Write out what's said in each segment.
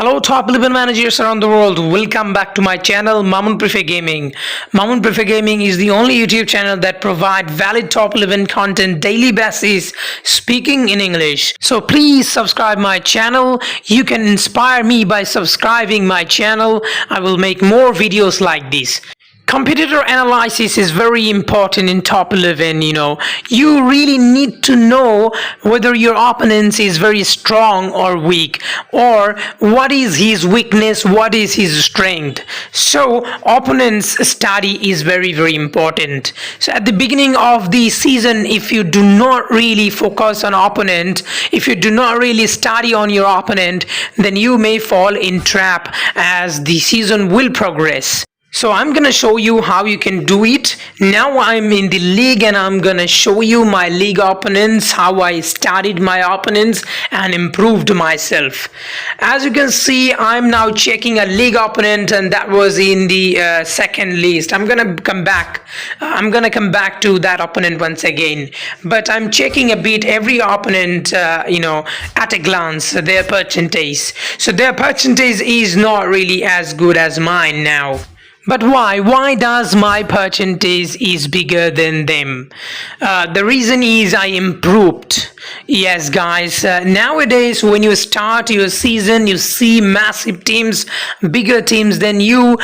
Hello top 11 managers around the world, welcome back to my channel Mamun Prefer Gaming. Mamun Prefer Gaming is the only YouTube channel that provide valid top 11 content daily basis speaking in English. So please subscribe my channel. You can inspire me by subscribing my channel. I will make more videos like this. Competitor analysis is very important in top 11. You really need to know whether your opponent is very strong or weak, or what is his weakness, what is his strength. So opponent's study is very important. So at the beginning of the season, if you do not really focus on opponent, if you do not really study on your opponent, then you may fall in trap as the season will progress. So I'm gonna show you how you can do it. Now I'm in the league and I'm gonna show you my league opponents, how I studied my opponents and improved myself. As you can see, I'm now checking a league opponent and that was in the second list. I'm gonna come back to that opponent once again, but I'm checking a bit every opponent at a glance, their percentage. So their percentage is not really as good as mine now. But why? Why does my percentage is bigger than them? The reason is I improved. Yes, guys. Nowadays, when you start your season, you see massive teams, bigger teams than you.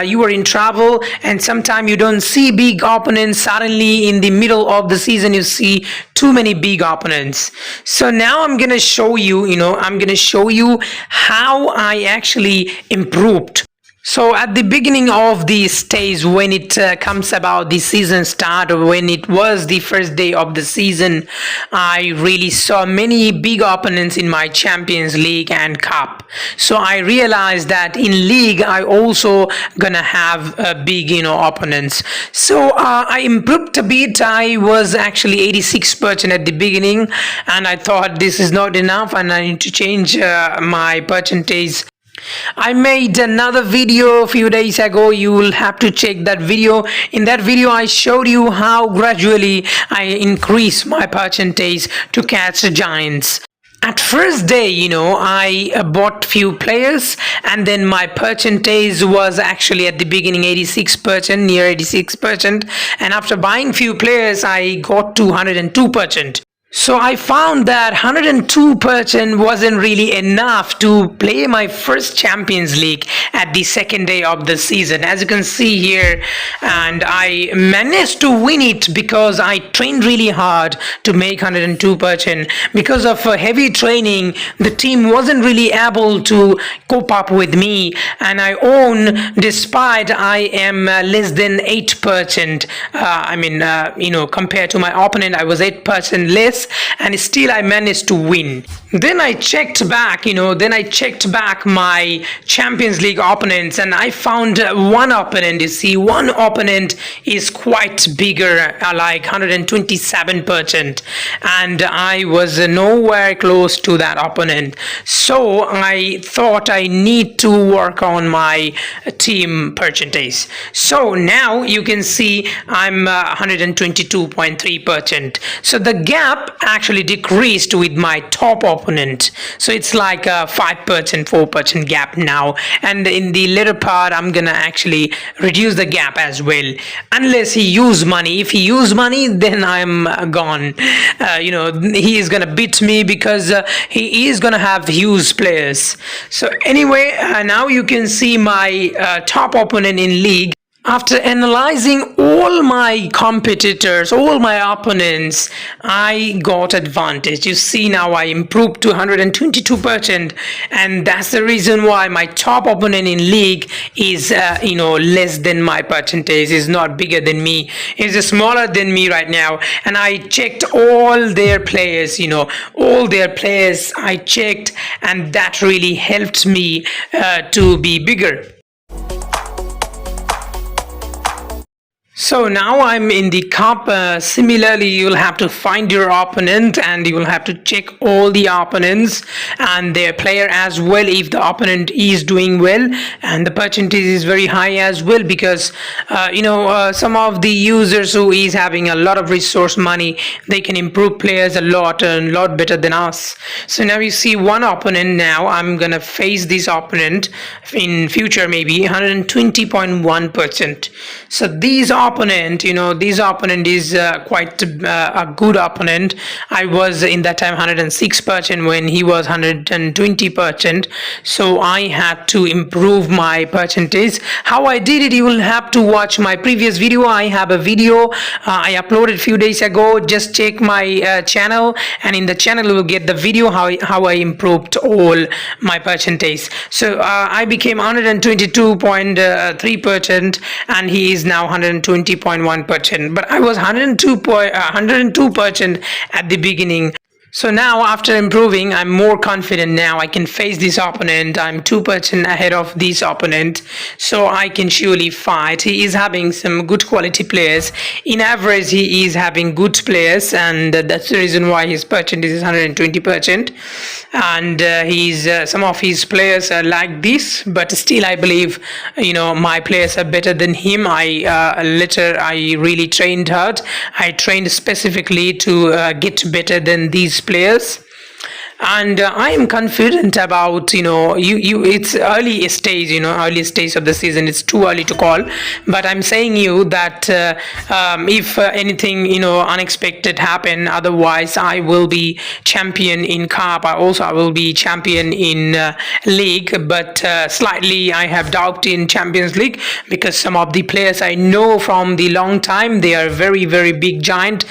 You are in trouble, and sometimes you don't see big opponents. Suddenly, in the middle of the season, you see too many big opponents. So now I'm gonna show you. I'm gonna show you how I actually improved. So at the beginning of the stage, when it comes about the season start, or when it was the first day of the season, I really saw many big opponents in my Champions League and Cup. So I realized that in league, I also gonna have big, opponents. So I improved a bit. I was actually 86% at the beginning, and I thought this is not enough, and I need to change my percentage. I made another video a few days ago. You will have to check that video. In that video, I showed you how gradually I increase my percentage to catch giants. At first day, I bought few players, and then my percentage was actually at the beginning 86%, near 86%, and after buying few players, I got to 102%. So I found that 102% wasn't really enough to play my first Champions League at the second day of the season, as you can see here, and I managed to win it because I trained really hard to make 102%. Because of heavy training, the team wasn't really able to cope up with me, and I won despite I am less than 8%. Compared to my opponent, I was 8% less, and still I managed to win. Then I checked back, my Champions League opponents, and I found one opponent. You see, one opponent is quite bigger, like 127%, and I was nowhere close to that opponent. So I thought I need to work on my team percentage. So now you can see I'm 122.3%. So the gap actually decreased with my top opponent. So it's like a 5%, 4% gap now. And in the later part, I'm gonna actually reduce the gap as well. Unless he use money. If he use money, then I'm gone. He is gonna beat me because he is gonna have huge players. So anyway, now you can see my top opponent in league. After analyzing all my competitors, all my opponents, I got advantage. You see, now I improved to 122%, and that's the reason why my top opponent in league is less than my percentage, is not bigger than me, is smaller than me right now. And I checked all their players, I checked, and that really helped me to be bigger. So now I'm in the cup. Similarly, you'll have to find your opponent and you will have to check all the opponents and their player as well if the opponent is doing well, and the percentage is very high as well because some of the users who is having a lot of resource money, they can improve players a lot and a lot better than us. So now you see one opponent. Now I'm gonna face this opponent in future, maybe 120.1%. So these opponent, this opponent is quite a good opponent. I was in that time 106% when he was 120%. So I had to improve my percentage. How I did it, you will have to watch my previous video. I have a video I uploaded a few days ago. Just check my channel, and in the channel you will get the video how I improved all my percentage. So I became 122.3% and he is now 120.1%, but I was 102% at the beginning. So now after improving, I'm more confident now. I can face this opponent. I'm 2% ahead of this opponent. So I can surely fight. He is having some good quality players. In average, he is having good players, and that's the reason why his percentage is 120%. And some of his players are like this, but still I believe, my players are better than him. I really trained hard. I trained specifically to get better than these players, and I am confident about it's early stage of the season. It's too early to call, but I'm saying you that if anything unexpected happen, otherwise I will be champion in cup. I will be champion in league, but slightly I have doubt in Champions League because some of the players I know from the long time, they are very very big giant.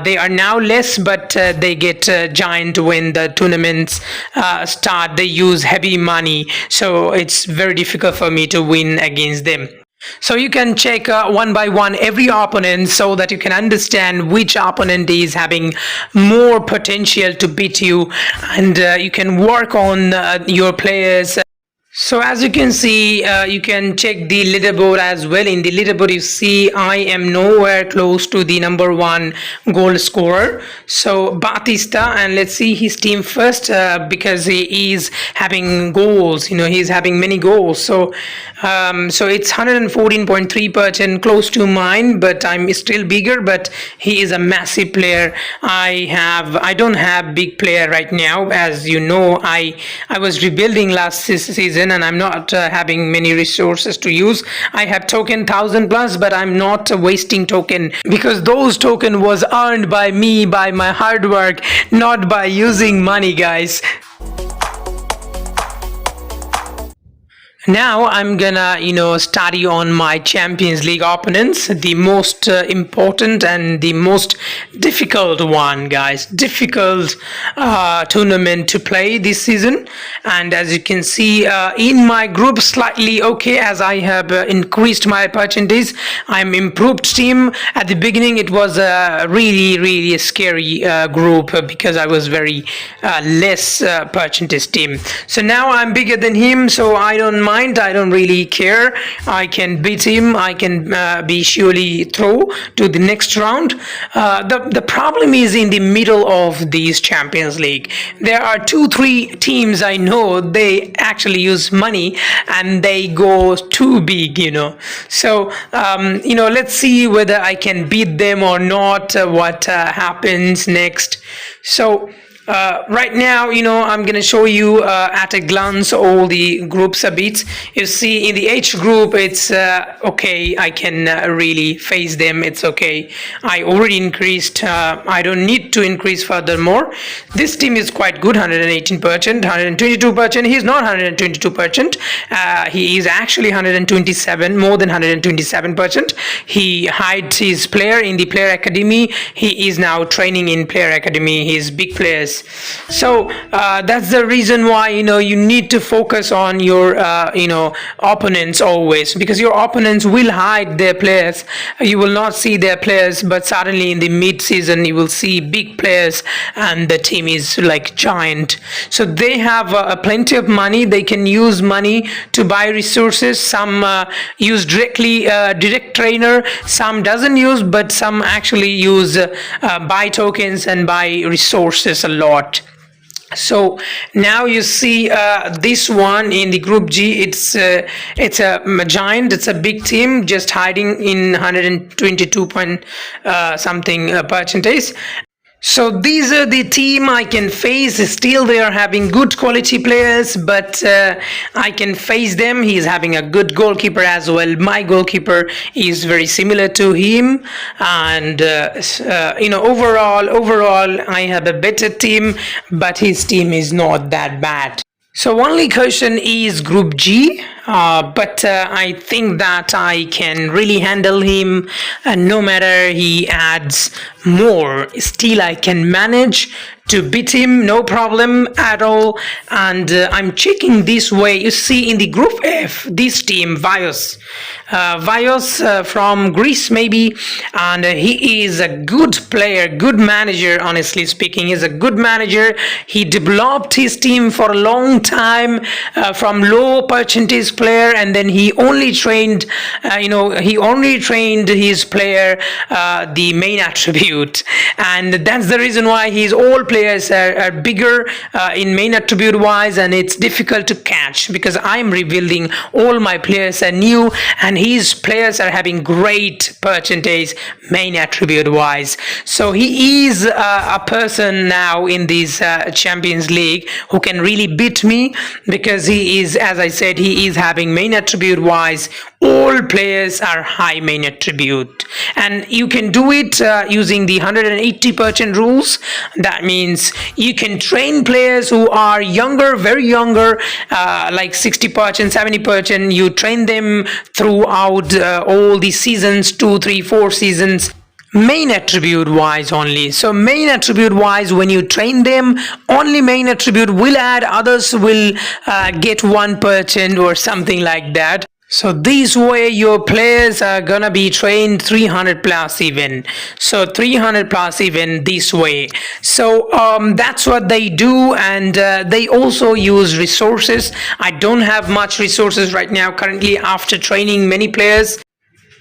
They are now less, but they get giant when the tournaments start. They use heavy money, so it's very difficult for me to win against them. So you can check one by one every opponent so that you can understand which opponent is having more potential to beat you, and you can work on your players. So as you can see, you can check the leaderboard as well. In the leaderboard, you see I am nowhere close to the number one goal scorer. So Batista, and let's see his team first because he is having goals. He's having many goals. So it's 114.3% close to mine, but I'm still bigger. But he is a massive player. I don't have big player right now. As you know, I was rebuilding last season, and I'm not having many resources to use. I have token 1000 plus, but I'm not wasting token because those token was earned by me, by my hard work, not by using money, guys. Now I'm gonna study on my Champions League opponents, the most important and the most difficult one, guys. Difficult tournament to play this season. And as you can see, in my group, slightly okay, as I have increased my percentage. I'm improved team. At the beginning it was a really scary group because I was very less percentage team. So now I'm bigger than him, so I don't mind. I don't really care. I can beat him. I can be surely through to the next round. The problem is in the middle of these Champions League. There are 2-3 teams I know, they actually use money and they go too big, So, let's see whether I can beat them or not, what happens next. So, right now, I'm going to show you at a glance all the groups a bit. You see in the H group, it's okay. I can really face them. It's okay. I already increased. I don't need to increase furthermore. This team is quite good, 118%, 122%. He's not 122%. He is actually 127, more than 127%. He hides his player in the player academy. He is now training in player academy. His big players. players. So that's the reason why you need to focus on your opponents always, because your opponents will hide their players. You will not see their players, but suddenly in the mid season you will see big players and the team is like giant. So they have plenty of money. They can use money to buy resources. Some use direct trainer, some doesn't use, but some actually use buy tokens and buy resources a lot. So now you see this one in the group G. It's a giant. It's a big team just hiding in 122 point something percentage. So these are the team I can face. Still they are having good quality players, but I can face them. He's having a good goalkeeper as well. My goalkeeper is very similar to him, and overall I have a better team, but his team is not that bad. So only question is group G, but I think that I can really handle him, and no matter he adds more, still I can manage to beat him, no problem at all. And I'm checking this way. You see in the group F, this team, Vios from Greece maybe, and he is a good player, good manager. Honestly speaking, he's a good manager. He developed his team for a long time from low percentage player, and then he only trained his player the main attribute, and that's the reason why his all players are bigger in main attribute wise, and it's difficult to catch because I'm rebuilding. All my players are new and his players are having great percentage main attribute wise. So he is a person now in this Champions League who can really beat me, because he is, as I said, he is having main attribute wise all players are high main attribute, and you can do it using the 180% rules. That means you can train players who are younger, very younger, like 60%, 70%. You train them throughout all the seasons, 2, 3, 4 seasons, main attribute wise only. So main attribute wise, when you train them, only main attribute will add, others will get 1% or something like that. So this way your players are gonna be trained 300 plus even. So 300 plus even this way. So that's what they do, and they also use resources. I don't have much resources right now currently after training many players.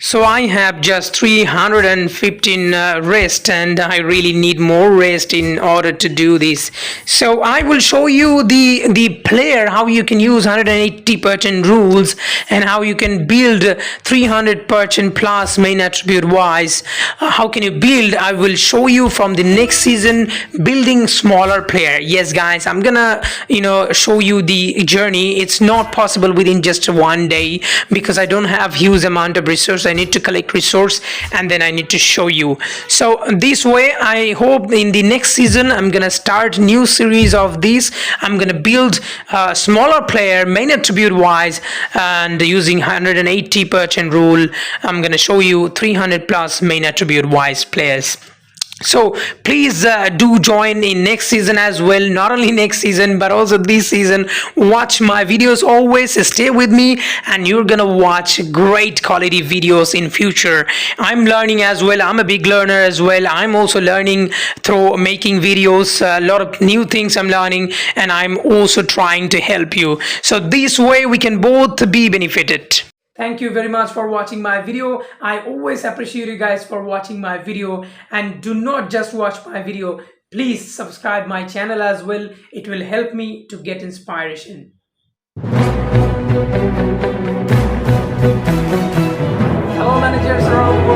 So I have just 315 rest, and I really need more rest in order to do this. So I will show you the player, how you can use 180% rules and how you can build 300% plus main attribute wise. How can you build? I will show you from the next season building smaller player. Yes guys, I'm gonna show you the journey. It's not possible within just one day because I don't have huge amount of resources. I need to collect resource and then I need to show you. So this way, I hope in the next season I'm gonna start new series of this. I'm gonna build a smaller player main attribute wise, and using 180% rule I'm gonna show you 300 plus main attribute wise players. So please do join in next season as well. Not only next season but also this season. Watch my videos always, stay with me, and you're gonna watch great quality videos in future. I'm learning as well. I'm a big learner as well. I'm also learning through making videos. A lot of new things I'm learning, and I'm also trying to help you. So this way we can both be benefited. Thank you very much for watching my video. I always appreciate you guys for watching my video, and do not just watch my video. Please subscribe my channel as well. It will help me to get inspiration. Hello managers around.